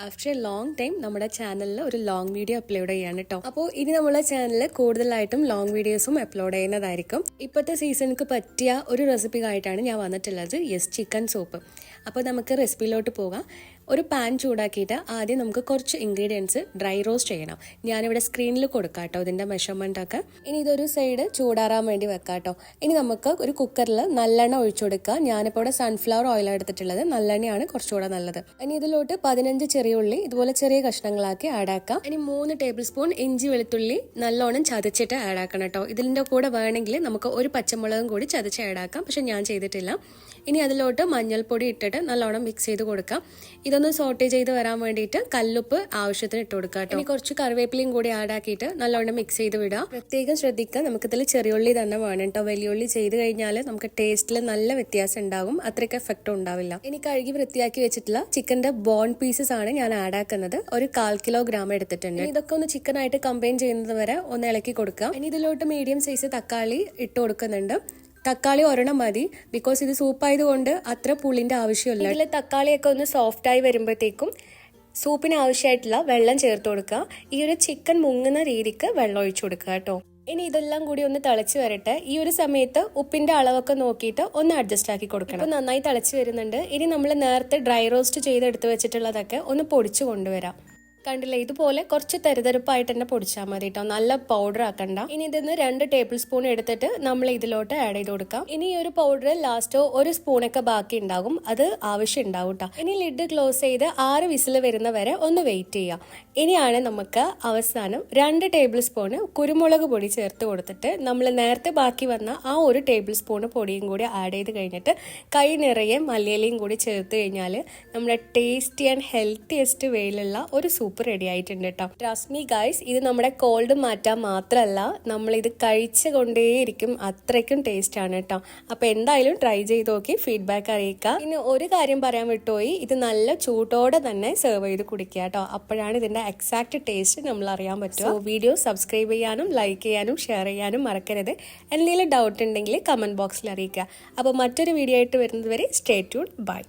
After A long time നമ്മുടെ ചാനലിൽ ഒരു ലോങ് വീഡിയോ അപ്ലോഡ് ചെയ്യാണ് കേട്ടോ. അപ്പോൾ ഇനി നമ്മളെ ചാനലിൽ കൂടുതലായിട്ടും ലോങ് വീഡിയോസും അപ്ലോഡ് ചെയ്യുന്നതായിരിക്കും. ഇപ്പോഴത്തെ സീസണിക്ക് പറ്റിയ ഒരു റെസിപ്പി ആയിട്ടാണ് ഞാൻ വന്നിട്ടുള്ളത്. Chicken soup. അപ്പോൾ നമുക്ക് റെസിപ്പിയിലോട്ട് പോകാം. ഒരു പാൻ ചൂടാക്കിയിട്ട് ആദ്യം നമുക്ക് കുറച്ച് ഇൻഗ്രീഡിയൻസ് ഡ്രൈ റോസ്റ്റ് ചെയ്യണം. ഞാനിവിടെ സ്ക്രീനിൽ കൊടുക്കാം കേട്ടോ ഇതിൻ്റെ മെഷർമെൻ്റ് ഒക്കെ. ഇനി ഇതൊരു സൈഡ് ചൂടാറാൻ വേണ്ടി വെക്കാം കേട്ടോ. ഇനി നമുക്ക് ഒരു കുക്കറിൽ നല്ലെണ്ണ ഒഴിച്ചു കൊടുക്കുക. ഞാനിപ്പോൾ ഇവിടെ സൺഫ്ലവർ ഓയിലാണ് എടുത്തിട്ടുള്ളത്. നല്ലെണ്ണയാണ് കുറച്ചുകൂടെ നല്ലത്. ഇനി ഇതിലോട്ട് 15 ചെറിയ ഉള്ളി ഇതുപോലെ ചെറിയ കഷ്ണങ്ങളാക്കി ആഡ് ആക്കാം. ഇനി 3 ടേബിൾ സ്പൂൺ ഇഞ്ചി വെളുത്തുള്ളി നല്ലോണം ചതച്ചിട്ട് ആഡ് ആക്കണം കേട്ടോ. ഇതിൻ്റെ കൂടെ വേണമെങ്കിൽ നമുക്ക് ഒരു പച്ചമുളകും കൂടി ചതച്ച് ആഡ് ആക്കാം, പക്ഷെ ഞാൻ ചെയ്തിട്ടില്ല. ഇനി അതിലോട്ട് മഞ്ഞൾപ്പൊടി ഇട്ടിട്ട് നല്ലോണം മിക്സ് ചെയ്ത് കൊടുക്കാം. ഇതൊന്ന് സോട്ടേ ചെയ്ത് വരാൻ വേണ്ടിയിട്ട് കല്ലുപ്പ് ആവശ്യത്തിന് ഇട്ട് കൊടുക്കാം കേട്ടോ. ഇനി കുറച്ച് കറിവേപ്പിലയും കൂടി ആഡ് ആക്കിയിട്ട് നല്ലോണം മിക്സ് ചെയ്ത് വിടാം. പ്രത്യേകം ശ്രദ്ധിക്കുക, നമുക്കിതിൽ ചെറിയുള്ളി തന്നെ വേണം കേട്ടോ. വലിയുള്ളി ചെയ്ത് കഴിഞ്ഞാൽ നമുക്ക് ടേസ്റ്റിൽ നല്ല വ്യത്യാസം ഉണ്ടാകും, അത്രയ്ക്ക് എഫക്റ്റ് ഉണ്ടാവില്ല. ഇനി കഴുകി വൃത്തിയാക്കി വെച്ചിട്ടുള്ള ചിക്കന്റെ ബോൺ പീസസ് ആണ് ഞാൻ ആഡ് ആക്കുന്നത്. ഒരു 1/4 കിലോഗ്രാം എടുത്തിട്ടുണ്ട്. ഇതൊക്കെ ഒന്ന് ചിക്കനായിട്ട് കമ്പൈൻ ചെയ്യുന്നത് വരെ ഒന്ന് ഇളക്കി കൊടുക്കാം. ഇനി ഇതിലോട്ട് മീഡിയം സൈസ് തക്കാളി ഇട്ട് കൊടുക്കുന്നുണ്ട്. തക്കാളി ഒരെണ്ണം മതി, ബിക്കോസ് ഇത് സൂപ്പ് ആയതുകൊണ്ട് അത്ര പുളിന്റെ ആവശ്യമില്ല. ഇതിൽ തക്കാളിയൊക്കെ ഒന്ന് സോഫ്റ്റായി വരുമ്പോഴത്തേക്കും സൂപ്പിന് ആവശ്യമായിട്ടുള്ള വെള്ളം ചേർത്ത് കൊടുക്കുക. ഈ ഒരു ചിക്കൻ മുങ്ങുന്ന രീതിക്ക് വെള്ളം ഒഴിച്ചു കൊടുക്കുക കേട്ടോ. ഇനി ഇതെല്ലാം കൂടി ഒന്ന് തിളച്ച് വരട്ടെ. ഈ ഒരു സമയത്ത് ഉപ്പിന്റെ അളവൊക്കെ നോക്കിയിട്ട് ഒന്ന് അഡ്ജസ്റ്റ് ആക്കി കൊടുക്കണം. അപ്പോൾ നന്നായി തിളച്ച് വരുന്നുണ്ട്. ഇനി നമ്മൾ നേരത്തെ ഡ്രൈ റോസ്റ്റ് ചെയ്തെടുത്ത് വെച്ചിട്ടുള്ളതൊക്കെ ഒന്ന് പൊടിച്ചു കൊണ്ടുവരാം. കണ്ടില്ലേ, ഇതുപോലെ കുറച്ച് തരിതരിപ്പായിട്ട് തന്നെ പൊടിച്ചാൽ മതി കേട്ടോ, നല്ല പൗഡർ ആക്കണ്ട. ഇനി ഇതിന്ന് 2 ടേബിൾ സ്പൂൺ എടുത്തിട്ട് നമ്മൾ ഇതിലോട്ട് ആഡ് ചെയ്ത് കൊടുക്കാം. ഇനി ഈ ഒരു പൗഡർ ലാസ്റ്റ് 1 സ്പൂണൊക്കെ ബാക്കി ഉണ്ടാകും, അത് ആവശ്യം ഉണ്ടാവും കേട്ടോ. ഇനി ലിഡ് ക്ലോസ് ചെയ്ത് 6 വിസിൽ വരുന്ന വരെ ഒന്ന് വെയിറ്റ് ചെയ്യാം. ഇനിയാണ് നമുക്ക് അവസാനം 2 ടേബിൾ സ്പൂണ് കുരുമുളക് പൊടി ചേർത്ത് കൊടുത്തിട്ട് നമ്മൾ നേരത്തെ ബാക്കി വന്ന ആ 1 ടേബിൾ സ്പൂണ് പൊടിയും കൂടി ആഡ് ചെയ്ത് കഴിഞ്ഞിട്ട് കൈ നിറയെ മല്ലിയിലയും കൂടി ചേർത്ത് കഴിഞ്ഞാൽ നമ്മുടെ ടേസ്റ്റി ആൻഡ് ഹെൽത്തിയസ്റ്റ് വേയിലുള്ള ഒരു സൂപ്പ് റെഡി ആയിട്ടുണ്ട് കേട്ടോ. ട്രസ്റ്റ് മീ ഗൈസ്, ഇത് നമ്മുടെ കോൾഡ് മാറ്റാൻ മാത്രമല്ല, നമ്മൾ ഇത് കഴിച്ചു കൊണ്ടേയിരിക്കും, അത്രയ്ക്കും ടേസ്റ്റ് ആണ് കേട്ടോ. അപ്പൊ എന്തായാലും ട്രൈ ചെയ്ത് നോക്കി ഫീഡ്ബാക്ക് അറിയിക്കുക. ഇനി ഒരു കാര്യം പറയാൻ വിട്ടുപോയി, ഇത് നല്ല ചൂടോടെ തന്നെ സെർവ് ചെയ്ത് കുടിക്കുക കേട്ടോ. അപ്പോഴാണ് ഇതിന്റെ എക്സാക്ട് ടേസ്റ്റ് നമ്മൾ അറിയാൻ പറ്റുക. വീഡിയോ സബ്സ്ക്രൈബ് ചെയ്യാനും ലൈക്ക് ചെയ്യാനും ഷെയർ ചെയ്യാനും മറക്കരുത്. എന്തെങ്കിലും ഡൗട്ട് ഉണ്ടെങ്കിൽ കമന്റ് ബോക്സിൽ അറിയിക്കുക. അപ്പോൾ മറ്റൊരു വീഡിയോ ആയിട്ട് വരുന്നത് വരെ സ്റ്റേ ട്യൂൺ. ബൈ.